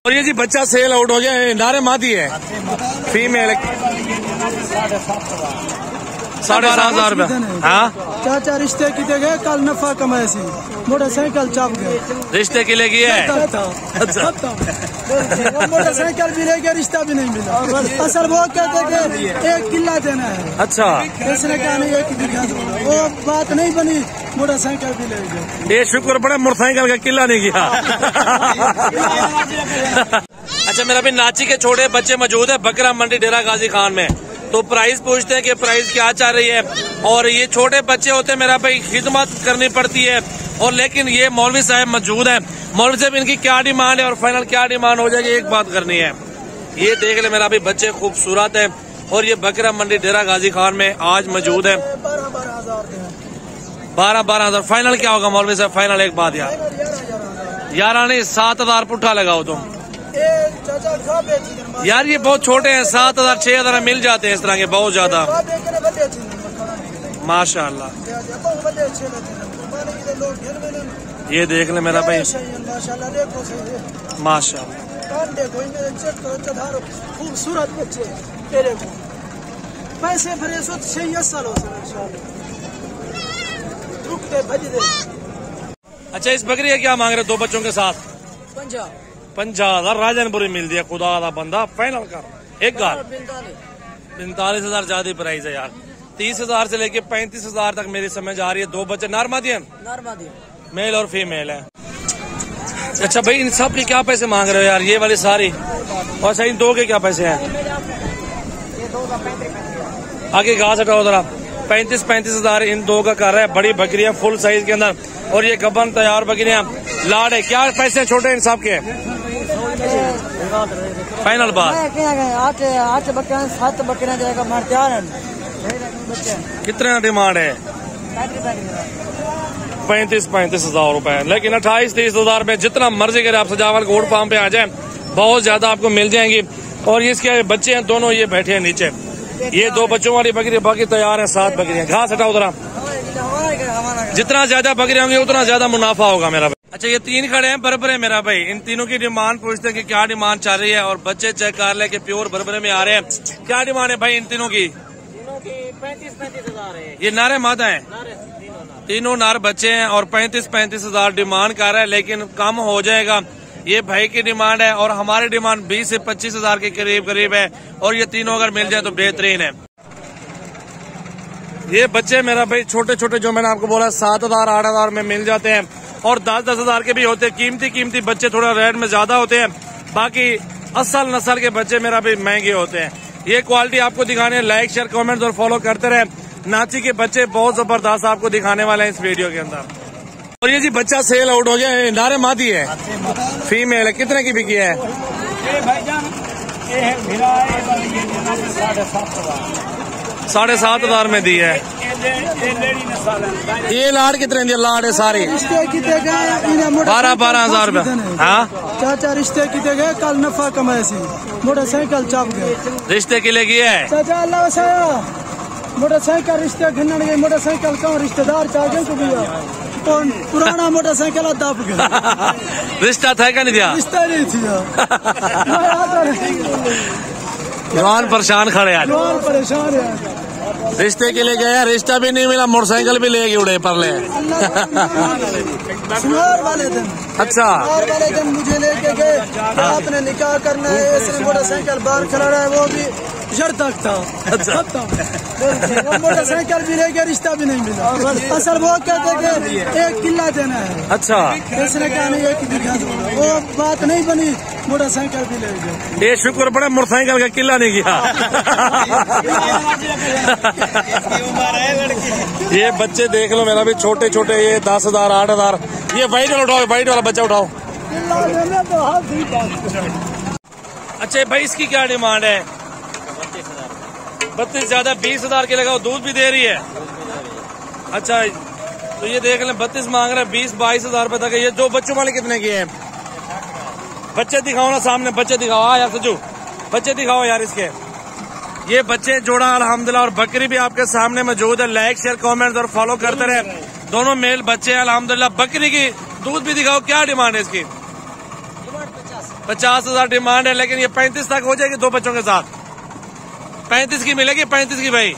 और ये जी बच्चा सेल आउट हो गया, नारे मादी है, फीमेल 7,500 रुपये। हाँ चाचा रिश्ते की गए कल नफा कमाए सी मोटरसाइकिल चाप गए, रिश्ते के लिए किया है। अच्छा मोटरसाइकिल भी ले गया, रिश्ता भी नहीं मिला। असल वो कहते कि 1 किला देना है। अच्छा इसने कहा नहीं 1 बीघा दो, वो बात नहीं बनी, मोटरसाइकिल भी ले गए। ये शुक्र पड़े मोटरसाइकिल का किला नहीं किया। अच्छा मेरा भी नाची के छोटे बच्चे मौजूद है बकरा मंडी डेरा गाजी खान में, तो प्राइस पूछते हैं कि प्राइस क्या चल रही है। और ये छोटे बच्चे होते हैं मेरा भाई, खिदमत करनी पड़ती है। और लेकिन ये मौलवी साहब मौजूद है, मौलवी साहब इनकी क्या डिमांड है और फाइनल क्या डिमांड हो जाएगी, एक बात करनी है। ये देख ले मेरा भाई, बच्चे खूबसूरत है और ये बकरा मंडी डेरा गाजी खान में आज मौजूद है। 12,000 फाइनल क्या होगा मौलवी साहब? फाइनल एक बात यार, 11 नहीं 7,000 पुट्ठा लगाओ तुम यार। ये बहुत छोटे हैं, 7,000 6,000 मिल जाते हैं इस तरह के, बहुत ज्यादा माशाल्लाह। ये देख ले मेरा भाई माशाल्लाह, खूबसूरत बच्चे पैसे भरे सो 6 साल हो। अच्छा इस बकरी का क्या मांग रहे 2 बच्चों के साथ? 50,000 राजनपुरी मिल दिया, खुदा का बंदा फाइनल कर एक गाल। 45,000 ज्यादा प्राइस है यार, 30,000 से लेके 35,000 तक मेरी समझ आ रही है। 2 बच्चे नारमादियन मेल और फीमेल है। अच्छा भाई इन सब के क्या पैसे मांग रहे हो यार? ये वाली सारी और सही 2 के क्या पैसे हैं? आगे घास हटाओ जरा। 35,000 इन 2 का कर रहा है। बड़ी बकरियां फुल साइज के अंदर और ये गबन तैयार बकरियां लाड है। क्या पैसे छोटे इन सब के? फाइनल बात 8 बकरियां 7 बकरियां जाएगा कितने डिमांड है? 35,000 रुपए, लेकिन 28-30,000 में जितना मर्जी करे आप सजावल गोड फार्म पे आ जाए, बहुत ज्यादा आपको मिल जाएंगी। और इसके बच्चे हैं दोनों, ये बैठे हैं नीचे, ये 2 बच्चों वाली बकरी, बाकी तैयार है 7 बकरियां। घास हटाओ उधर, जितना ज्यादा बकरियां होंगी उतना ज्यादा मुनाफा होगा मेरा भाई। अच्छा ये 3 खड़े हैं बरबरे मेरा भाई, इन तीनों की डिमांड पूछते हैं कि क्या डिमांड चल रही है। और बच्चे चेक कर ले कि प्योर बरबरे में आ रहे हैं। क्या डिमांड है भाई इन तीनों की? 35,000 है। ये नारे मादा है, तीनों नार बच्चे हैं और 35,000 डिमांड कर रहा है, लेकिन कम हो जाएगा। ये भाई की डिमांड है और हमारी डिमांड 20 से 25,000 के करीब है। और ये तीनों अगर मिल जाए तो बेहतरीन है। ये बच्चे मेरा भाई छोटे छोटे जो मैंने आपको बोला 7,000 8,000 में मिल जाते हैं और 10,000 के भी होते हैं। कीमती बच्चे थोड़ा रेट में ज्यादा होते हैं, बाकी असल नस्ल के बच्चे मेरा भाई महंगे होते हैं। ये क्वालिटी आपको दिखाने, लाइक शेयर कमेंट और फॉलो करते रहे। नाची के बच्चे बहुत जबरदस्त आपको दिखाने वाले हैं इस वीडियो के अंदर। और ये जी बच्चा सेल आउट हो गया, नारे मादी है, फीमेल है, कितने की बिकी है? 7,500 में दी है। ये लाड कितने दी? लाड है सारी 12,000 रुपए। हाँ चाचा रिश्ते की गए कल नफा कमाए सी मोटरसाइकिल चाप गए, रिश्ते के लिए किया है। चाचा अल्लाह वसाया मोटरसाइकिल रिश्ते घिन्न गए, मोटरसाइकिल कौन रिश्तेदार चाहे को भी कौन पुराना मोटरसाइकिल दब गया। रिश्ता था क्या नहीं दिया? रिश्ता नहीं थी। जवान परेशान खड़े यार, जवान परेशान है, रिश्ते के लिए गया, रिश्ता भी नहीं मिला, मोटरसाइकिल भी लेके उड़े पर ले। सुनार वाले दिन, अच्छा वाले दिन मुझे लेके गए, आपने निकाह करना है, ऐसे मोटरसाइकिल बाहर खड़ा रहा है, वो भी जड़ तक था। अच्छा मोटरसाइकिल भी ले गया, रिश्ता भी नहीं मिला। असल वो कहते कि 1 किला देना है। अच्छा इसने कहा नहीं 1 बीघा दो, वो बात नहीं बनी, मोटरसाइकिल भी ले गए। ये शुक्र पड़े मोटरसाइकिल का किला नहीं किया। ये बच्चे देख लो मेरा भी छोटे छोटे, ये 10,000 8,000। ये वाइट वाला उठाओ, वाइट वाला बच्चा उठाओ। अच्छा भाई इसकी क्या डिमांड है? 32 ज्यादा 20,000 के लगाओ, दूध भी दे रही है। अच्छा तो ये देख लें 32 मांग रहा है, 20-22,000 रुपए तक है। ये 2 बच्चों वाले कितने की है? बच्चे दिखाओ ना सामने, बच्चे दिखाओ। हाँ यार सजू बच्चे दिखाओ यार इसके। ये बच्चे जोड़ा अल्हम्दुलिल्लाह और बकरी भी आपके सामने मौजूद है। लाइक शेयर कमेंट और फॉलो करते रहे। दोनों मेल बच्चे हैं अल्हम्दुलिल्लाह। बकरी की दूध भी दिखाओ, क्या डिमांड है इसकी? 50,000 डिमांड है, लेकिन ये 35 तक हो जाएगी दो बच्चों के साथ। 35 की मिलेगी, 35 की भाई।